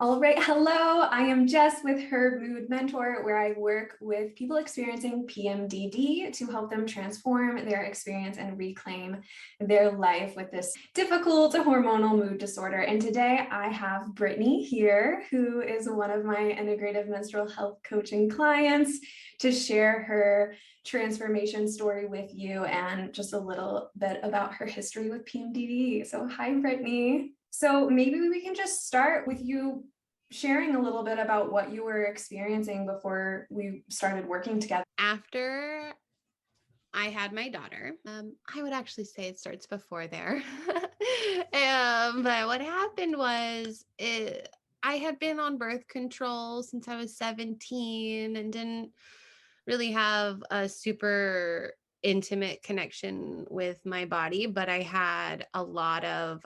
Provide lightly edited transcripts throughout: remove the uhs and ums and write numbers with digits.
All right. Hello. I am Jess with Her Mood Mentor, where I work with people experiencing PMDD to help them transform their experience and reclaim their life with this difficult hormonal mood disorder. And today I have Brittni here, who is one of my integrative menstrual health coaching clients, to share her transformation story with you and just a little bit about her history with PMDD. So, hi, Brittni. So maybe we can just start with you sharing a little bit about what you were experiencing before we started working together. After I had my daughter, I would actually say it starts before there. But what happened was I had been on birth control since I was 17 and didn't really have a super intimate connection with my body, but I had a lot of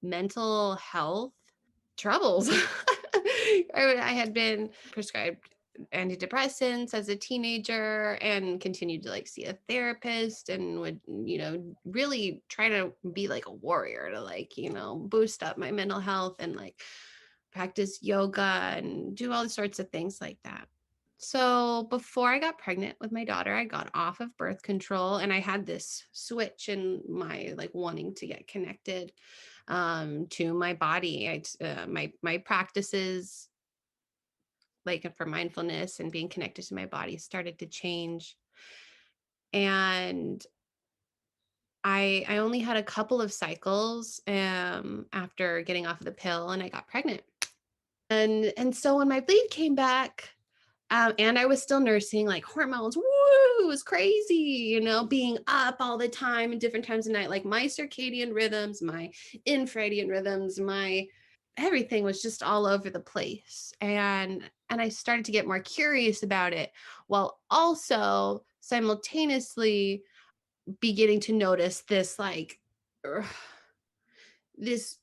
mental health troubles. I had been prescribed antidepressants as a teenager and continued to see a therapist and would, really try to be like a warrior to boost up my mental health and practice yoga and do all sorts of things like that. So before I got pregnant with my daughter, I got off of birth control and I had this switch in my wanting to get connected to my body. My practices for mindfulness and being connected to my body started to change. And I only had a couple of cycles after getting off of the pill and I got pregnant. And so when my bleed came back, and I was still nursing hormones. Woo, it was crazy, being up all the time and different times of night, my circadian rhythms, my infradian rhythms, my everything was just all over the place. And I started to get more curious about it while also simultaneously beginning to notice this this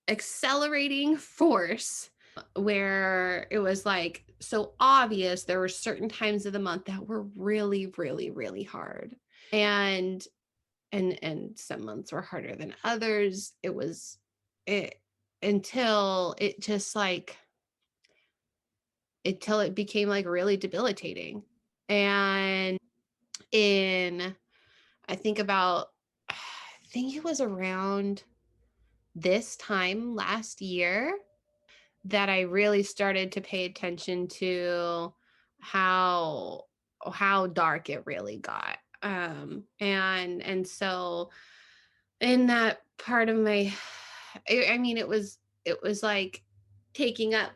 accelerating force where it was so obvious there were certain times of the month that were really really really hard, and some months were harder than others. It until it just until it became really debilitating. And in I think about I think it was around this time last year that I really started to pay attention to how dark it really got. And so in that part of my I mean it was taking up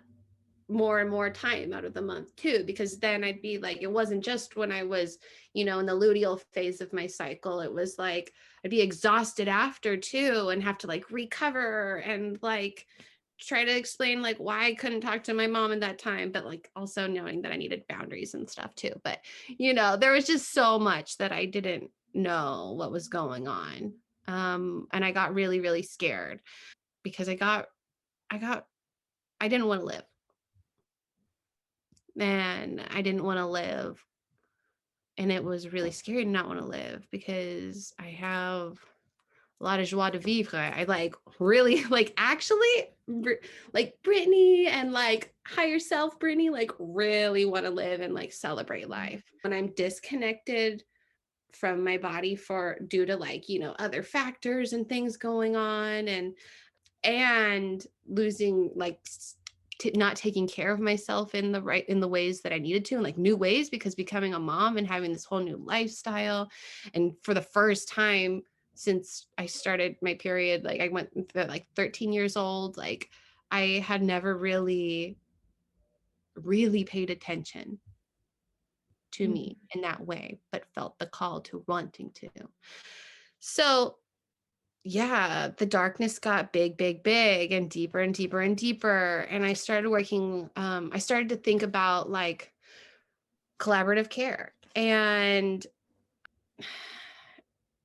more and more time out of the month too, because then I'd be it wasn't just when I was, in the luteal phase of my cycle. It was I'd be exhausted after too and have to recover and try to explain why I couldn't talk to my mom at that time, but also knowing that I needed boundaries and stuff too. But there was just so much that I didn't know what was going on. And I got really, really scared because I got I didn't want to live. And I didn't want to live. And it was really scary to not want to live because I have a lot of joie de vivre. I really actually Brittni and higher self Brittni really want to live and celebrate life. When I'm disconnected from my body for due to other factors and things going on, and losing not taking care of myself in the ways that I needed to, and new ways, because becoming a mom and having this whole new lifestyle. And for the first time since I started my period, I went 13 years old, I had never really paid attention to me in that way, but felt the call to wanting to. So yeah, the darkness got big, big, big, and deeper and deeper and deeper. And I started I started to think about collaborative care. And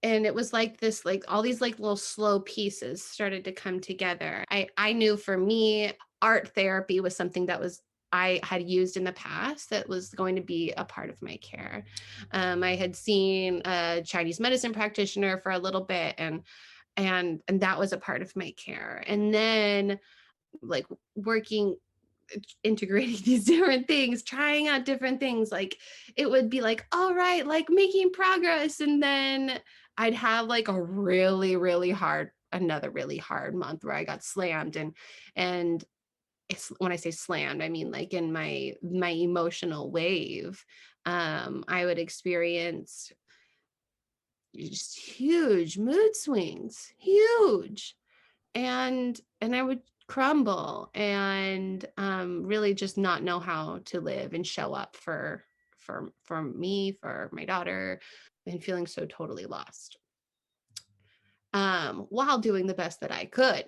it was this, all these little slow pieces started to come together. I knew for me, art therapy was something that I had used in the past that was going to be a part of my care. I had seen a Chinese medicine practitioner for a little bit, and and that was a part of my care. And then like working, integrating these different things, trying out different things, like it would be like, all right, like making progress, and then I'd have like a another really hard month where I got slammed. And it's, when I say slammed, I mean like in my emotional wave. I would experience just huge mood swings, huge, and I would crumble and really just not know how to live and show up for me, for my daughter, and feeling so totally lost, while doing the best that I could,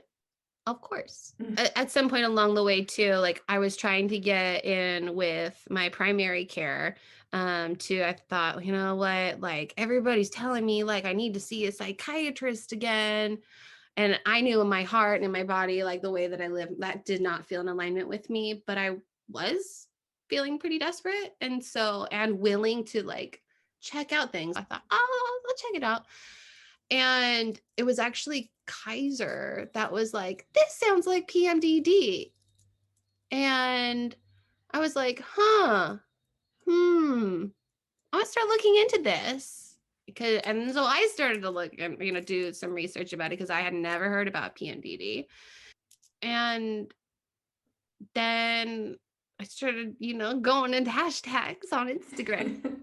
of course. At some point along the way too, like I was trying to get in with my primary care, to, I thought, you know what, like everybody's telling me like I need to see a psychiatrist again. And I knew in my heart and in my body, like the way that I live, that did not feel in alignment with me, but I was feeling pretty desperate. And so, and willing to like check out things. I thought, oh, I'll check it out. And it was actually Kaiser that was like, this sounds like PMDD. And I was like, I'm gonna start looking into this. Because, and so I started to look and, do some research about it, because I had never heard about PMDD. And then I started, going into hashtags on Instagram,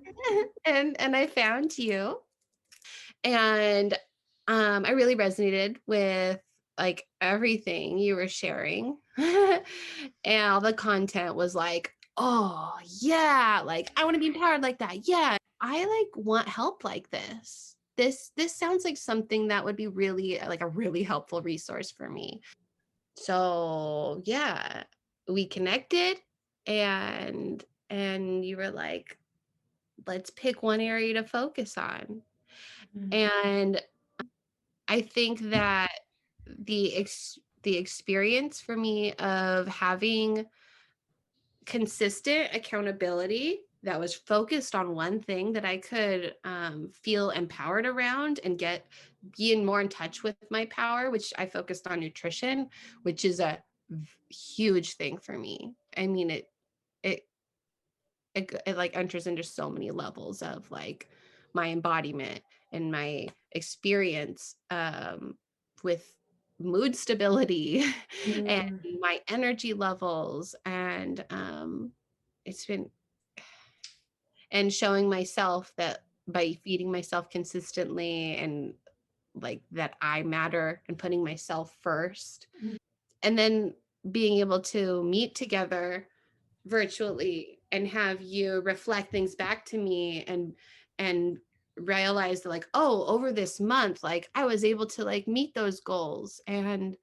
and I found you. And I really resonated with like everything you were sharing. And all the content was like, oh yeah, like I want to be empowered like that. Yeah, I like want help like this. This sounds like something that would be really like a really helpful resource for me. So yeah, we connected, and you were like, let's pick one area to focus on. And I think that the experience for me of having consistent accountability that was focused on one thing that I could feel empowered around and be more in touch with my power, which I focused on nutrition, which is a huge thing for me. I mean, it it like enters into so many levels of like my embodiment and my experience with mood stability and my energy levels, and it's been, and showing myself that by feeding myself consistently, and like that I matter, and putting myself first, and then being able to meet together virtually and have you reflect things back to me, and realize that like, oh, over this month, like I was able to like meet those goals, and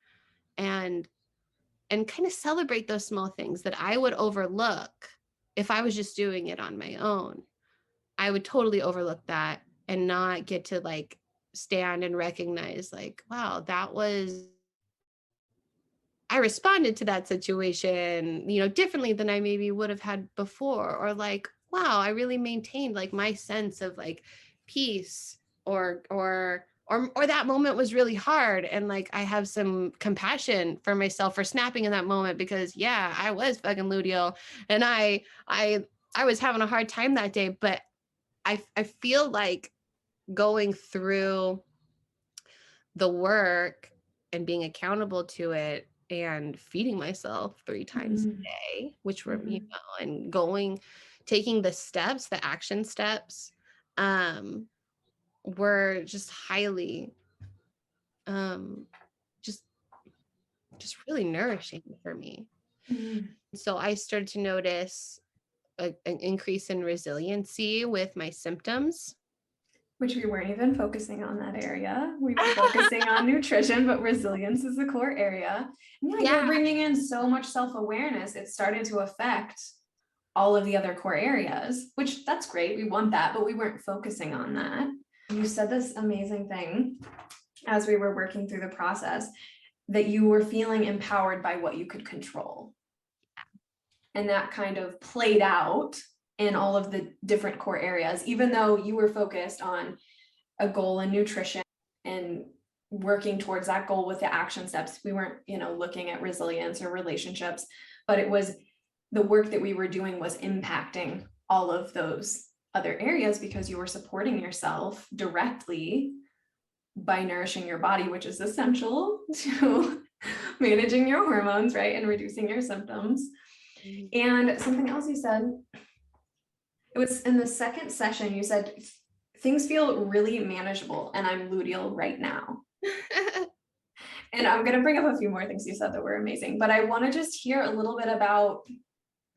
kind of celebrate those small things that I would overlook if I was just doing it on my own. I would totally overlook that and not get to like stand and recognize like, wow, I responded to that situation, differently than I maybe would have had before, or like, wow, I really maintained like my sense of like peace, or that moment was really hard, and like I have some compassion for myself for snapping in that moment, because yeah, I was fucking luteal, and I was having a hard time that day, but I feel like going through the work and being accountable to it and feeding myself 3 times a day, which were, and taking the steps, the action steps, were just highly, um, just, just really nourishing for me. So I started to notice an increase in resiliency with my symptoms. Which we weren't even focusing on that area. We were focusing on nutrition, but resilience is the core area. And yeah, you're bringing in so much self-awareness. It started to affect all of the other core areas, which that's great. We want that, but we weren't focusing on that. You said this amazing thing as we were working through the process, that you were feeling empowered by what you could control. And that kind of played out in all of the different core areas, even though you were focused on a goal in nutrition and working towards that goal with the action steps. We weren't, looking at resilience or relationships, but it was the work that we were doing was impacting all of those other areas because you were supporting yourself directly by nourishing your body, which is essential to managing your hormones, right? And reducing your symptoms. And something else you said, it was in the second session, you said, things feel really manageable and I'm luteal right now. And I'm going to bring up a few more things you said that were amazing, but I want to just hear a little bit about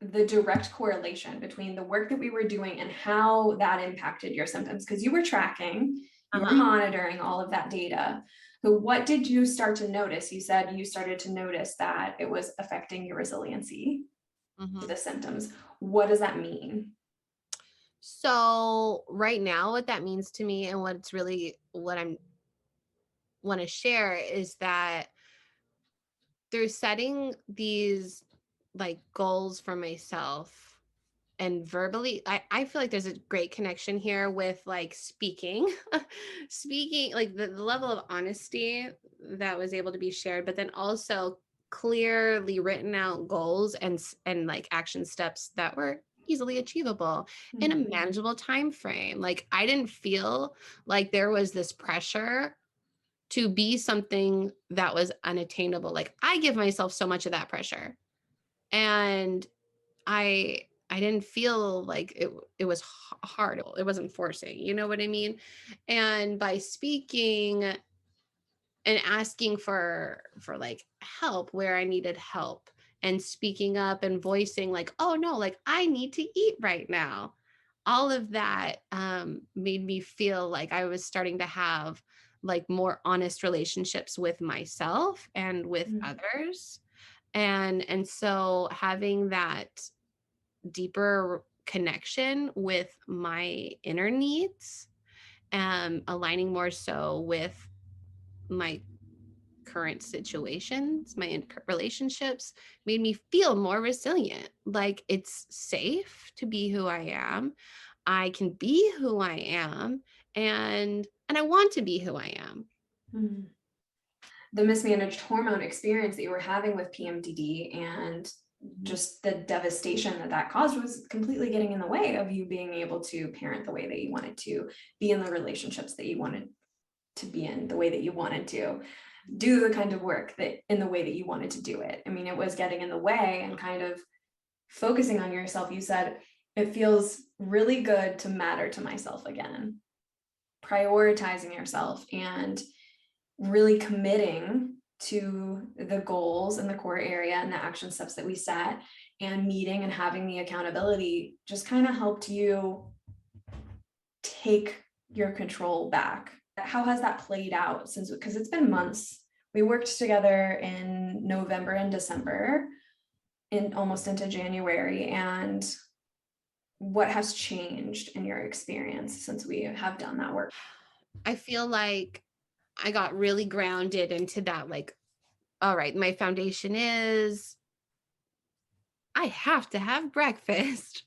the direct correlation between the work that we were doing and how that impacted your symptoms, because you were tracking, you were monitoring all of that data. So what did you start to notice? You said you started to notice that it was affecting your resiliency, the symptoms. What does that mean? So right now, what that means to me and what's really what I'm want to share is that through setting these like goals for myself and verbally, I feel like there's a great connection here with like speaking, speaking, like the level of honesty that was able to be shared, but then also clearly written out goals and like action steps that were easily achievable in a manageable time frame. Like I didn't feel like there was this pressure to be something that was unattainable. Like I give myself so much of that pressure. And I didn't feel like it was hard. It wasn't forcing, you know what I mean? And by speaking and asking for like help where I needed help and speaking up and voicing like, oh no, like I need to eat right now. All of that made me feel like I was starting to have like more honest relationships with myself and with others. And so having that deeper connection with my inner needs, aligning more so with my current situations, my relationships, made me feel more resilient. Like it's safe to be who I am. I can be who I am, and I want to be who I am. The mismanaged hormone experience that you were having with PMDD and just the devastation that that caused was completely getting in the way of you being able to parent the way that you wanted to, be in the relationships that you wanted to be in, the way that you wanted to do the kind of work that in the way that you wanted to do it. I mean, it was getting in the way and kind of focusing on yourself. You said, it feels really good to matter to myself again, prioritizing yourself and really committing to the goals and the core area and the action steps that we set, and meeting and having the accountability just kind of helped you take your control back. How has that played out since, because it's been months. We worked together in November and December, in almost into January, and what has changed in your experience since we have done that work? I feel like I got really grounded into that, like, all right, my foundation is I have to have breakfast.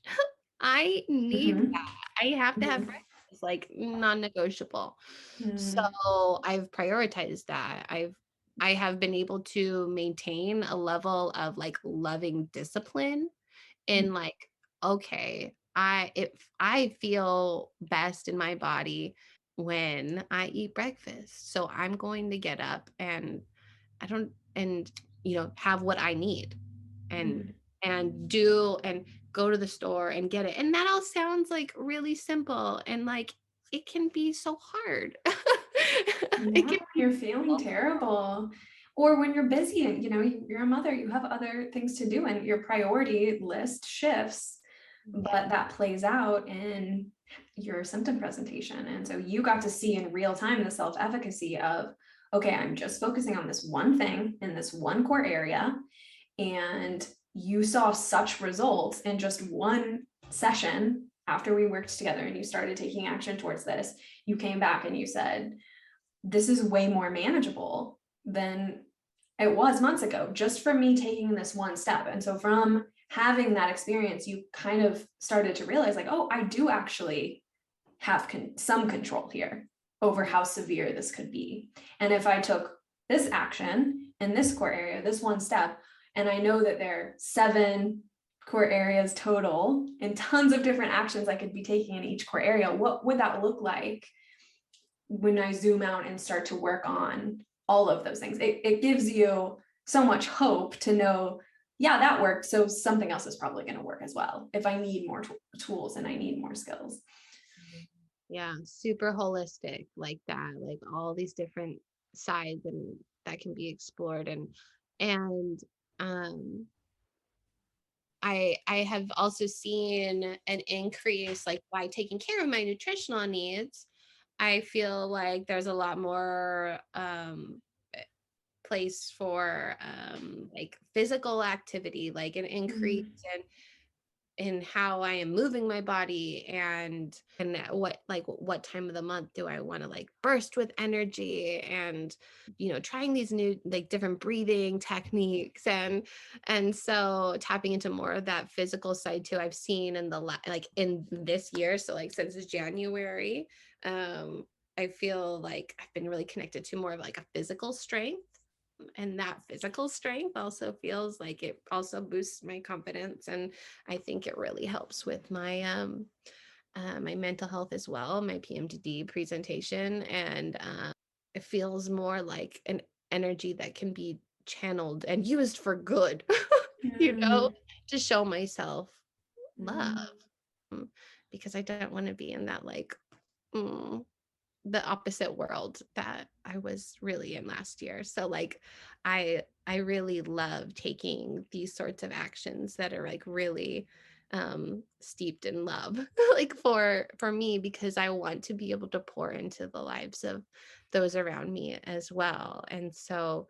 I need that. I have to have breakfast, like non-negotiable. So I've prioritized that. I have been able to maintain a level of like loving discipline in like, okay, I feel best in my body when I eat breakfast. So I'm going to get up and I don't and have what I need and do and go to the store and get it. And that all sounds like really simple and like it can be so hard. It Yeah, can be you're feeling terrible. Or when you're busy, you're a mother, you have other things to do and your priority list shifts, but that plays out in your symptom presentation. And so you got to see in real time the self-efficacy of, okay, I'm just focusing on this one thing in this one core area. And you saw such results in just one session after we worked together and you started taking action towards this. You came back and you said, this is way more manageable than it was months ago, just from me taking this one step. And so from having that experience, you kind of started to realize like, oh, I do actually have some control here. over how severe this could be. And if I took this action in this core area, this one step, and I know that there are 7 core areas total and tons of different actions I could be taking in each core area, what would that look like when I zoom out and start to work on all of those things? It gives you so much hope to know, yeah, that worked. So something else is probably going to work as well if I need more tools and I need more skills. Yeah, super holistic like that, like all these different sides and that can be explored. And um I have also seen an increase like by taking care of my nutritional needs. I feel like there's a lot more place for like physical activity, like an increase in how I am moving my body, and what time of the month do I want to like burst with energy, and trying these new like different breathing techniques, and so tapping into more of that physical side too. I've seen in like in this year, so like since January, I feel like I've been really connected to more of like a physical strength, and that physical strength also feels like it also boosts my confidence, and I think it really helps with my mental health as well, my PMDD presentation, and it feels more like an energy that can be channeled and used for good, you know, Mm-hmm. to show myself love, Mm-hmm. because I don't want to be in that like mm, the opposite world that I was really in last year. So like I really love taking these sorts of actions that are like really steeped in love like for me, because I want to be able to pour into the lives of those around me as well. And so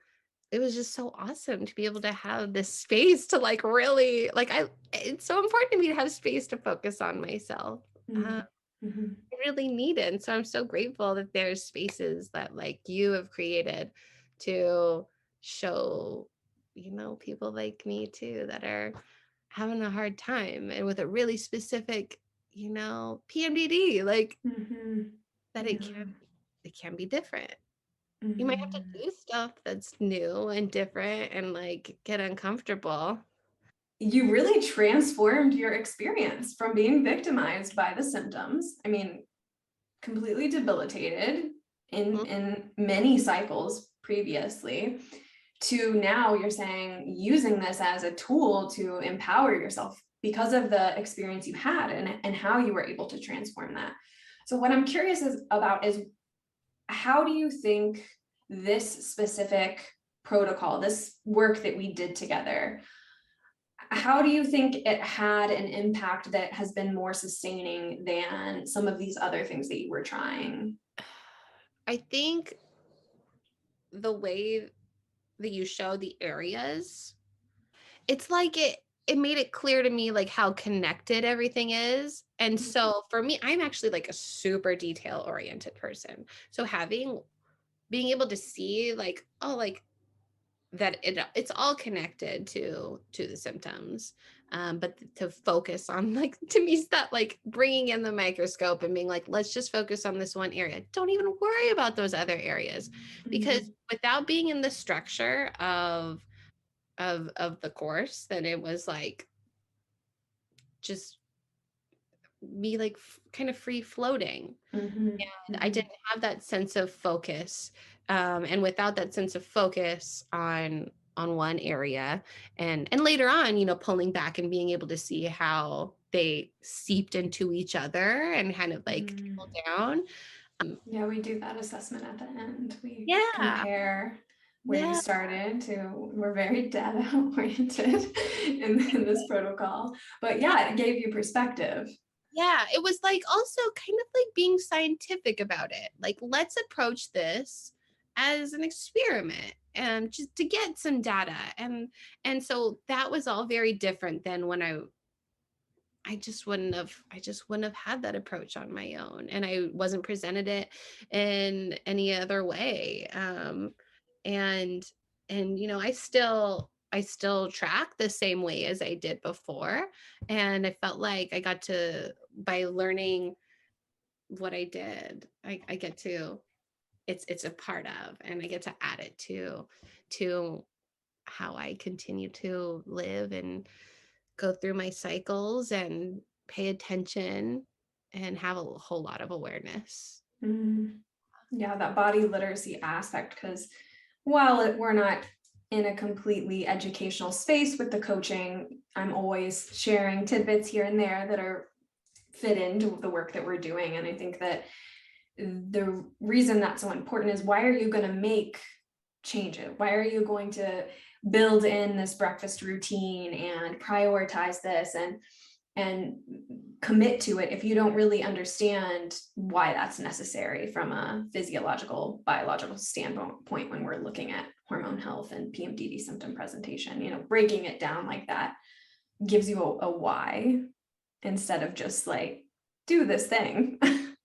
it was just so awesome to be able to have this space to like really like it's so important to me to have space to focus on myself. Mm-hmm. I really need it. And so I'm so grateful that there's spaces that like you have created to show, people like me too that are having a hard time and with a really specific, PMDD, like Mm-hmm. that Yeah. it can be different. You might have to Mm-hmm. do stuff that's new and different and like get uncomfortable. You really transformed your experience from being victimized by the symptoms. I mean, completely debilitated Mhm. in many cycles previously, to now you're saying using this as a tool to empower yourself because of the experience you had and how you were able to transform that. So what I'm curious about is how do you think this specific protocol, this work that we did together, how do you think it had an impact that has been more sustaining than some of these other things that you were trying? I think the way that you show the areas, it's like it made it clear to me like how connected everything is. And so for me, I'm actually like a super detail oriented person. So being able to see like, oh, like that it's all connected to the symptoms, but to focus on like to me that like bringing in the microscope and being like, let's just focus on this one area, don't even worry about those other areas, because Mhm. without being in the structure of the course, then it was like just me like kind of free floating, Mhm. and I Mhm. didn't have that sense of focus, and without that sense of focus on one area, and later on, pulling back and being able to see how they seeped into each other and kind of like Mhm. trickled down. Yeah, we do that assessment at the end. We Yeah, compare where you yeah, started to, we're very data oriented in this protocol. But yeah, it gave you perspective. yeah. It was like also kind of like being scientific about it. Like, let's approach this as an experiment and just to get some data. And so that was all very different than when I just wouldn't have had that approach on my own, and I wasn't presented it in any other way. And I still track the same way as I did before, and I felt like I got to, by learning what I did. I get to, it's a part of, and I get to add it to how I continue to live and go through my cycles and pay attention and have a whole lot of awareness. Mhm. Yeah, that body literacy aspect, because while we're not in a completely educational space with the coaching, I'm always sharing tidbits here and there that are fit into the work that we're doing. And I think that the reason that's so important is, why are you going to make changes? Why are you going to build in this breakfast routine and prioritize this and commit to it if you don't really understand why that's necessary from a physiological, biological standpoint when we're looking at hormone health and PMDD symptom presentation? You know, breaking it down like that gives you a why, instead of just like, do this thing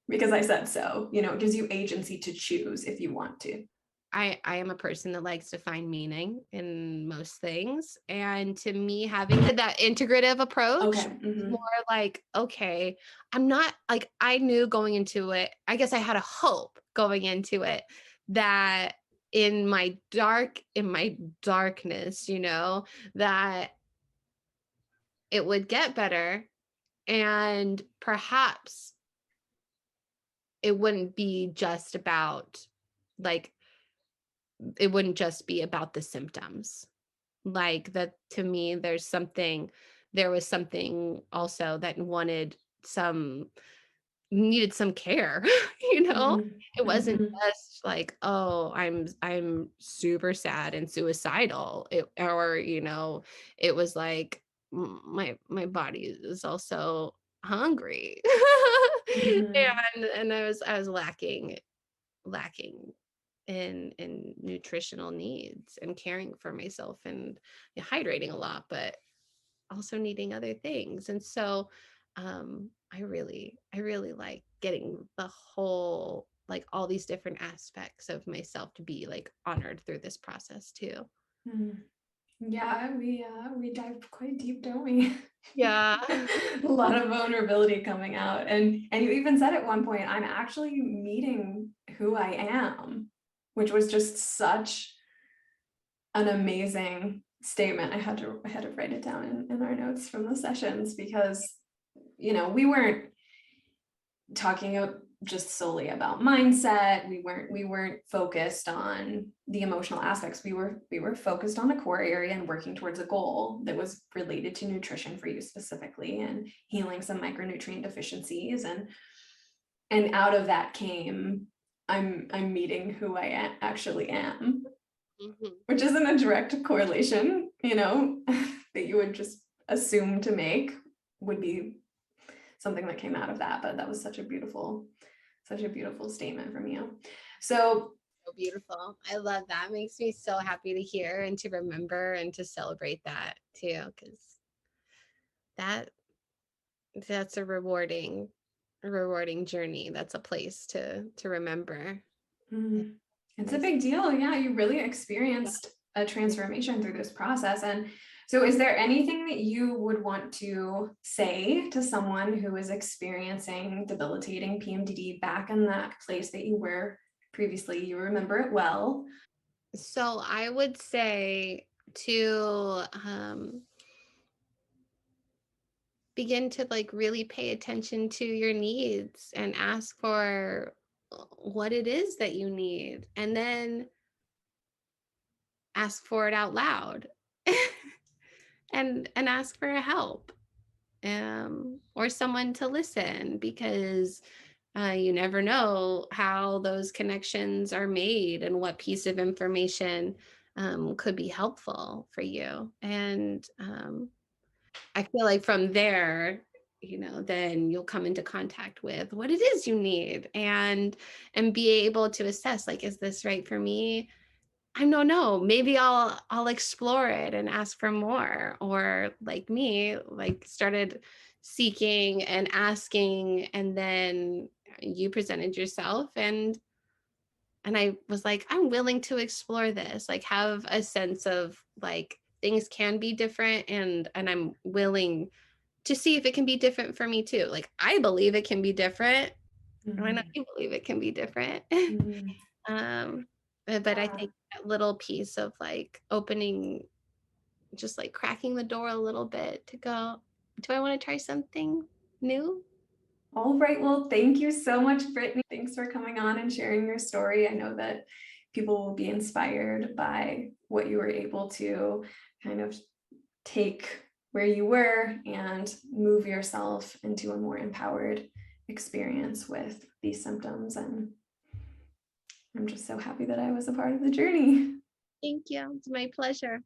because I said so. You know, it gives you agency to choose if you want to. I am a person that likes to find meaning in most things. And to me, having that integrative approach Okay. is more like, okay, I'm not like, I knew going into it, I guess I had a hope going into it that in my darkness, you know, that it would get better, and perhaps it wouldn't be just about like, it wouldn't just be about the symptoms. Like that, to me, there was something also that needed some care, you know? Mhm. It wasn't Mhm. just like, oh, I'm super sad and suicidal. Or, you know, it was like my body is also hungry. Mhm. And I was lacking in nutritional needs and caring for myself and hydrating a lot, but also needing other things. And so I really like getting the whole, like all these different aspects of myself to be like honored through this process too. Mhm. Yeah, we dive quite deep, don't we? Yeah. A lot of vulnerability coming out. And you even said at one point, I'm actually meeting who I am, which was just such an amazing statement. I had to write it down in our notes from the sessions, because you know, we weren't talking just solely about mindset. We weren't focused on the emotional aspects. We were focused on a core area and working towards a goal that was related to nutrition for you specifically, and healing some micronutrient deficiencies. And out of that came, I'm meeting who I actually am, Mhm. which isn't a direct correlation, you know, that you would just assume to make would be something that came out of that. But that was such a beautiful statement from you. So So beautiful. I love that. Makes me so happy to hear and to remember and to celebrate that too, because that that's a rewarding journey. That's a place to remember. mm, it's a Nice. big deal. Yeah, you really experienced a transformation through this process. And so is there anything that you would want to say to someone who is experiencing debilitating PMDD back in that place that you were previously? You remember it well. So I would say to begin to like really pay attention to your needs and ask for what it is that you need, and then ask for it out loud. And ask for help, or someone to listen, because you never know how those connections are made and what piece of information could be helpful for you. And I feel like from there, then you'll come into contact with what it is you need, and be able to assess, like, is this right for me? I don't know. Maybe I'll explore it and ask for more. Or like me, like started seeking and asking, and then you presented yourself, and I was like, I'm willing to explore this, like have a sense of like things can be different, and I'm willing to see if it can be different for me too. Like I believe it can be different. I know Mhm. you believe it can be different. Mhm. But I Yeah. think that little piece of like opening, just like cracking the door a little bit to go, do I want to try something new? All right. Well, thank you so much, Brittany. Thanks for coming on and sharing your story. I know that people will be inspired by what you were able to kind of take where you were and move yourself into a more empowered experience with these symptoms. And I'm just so happy that I was a part of the journey. Thank you. It's my pleasure.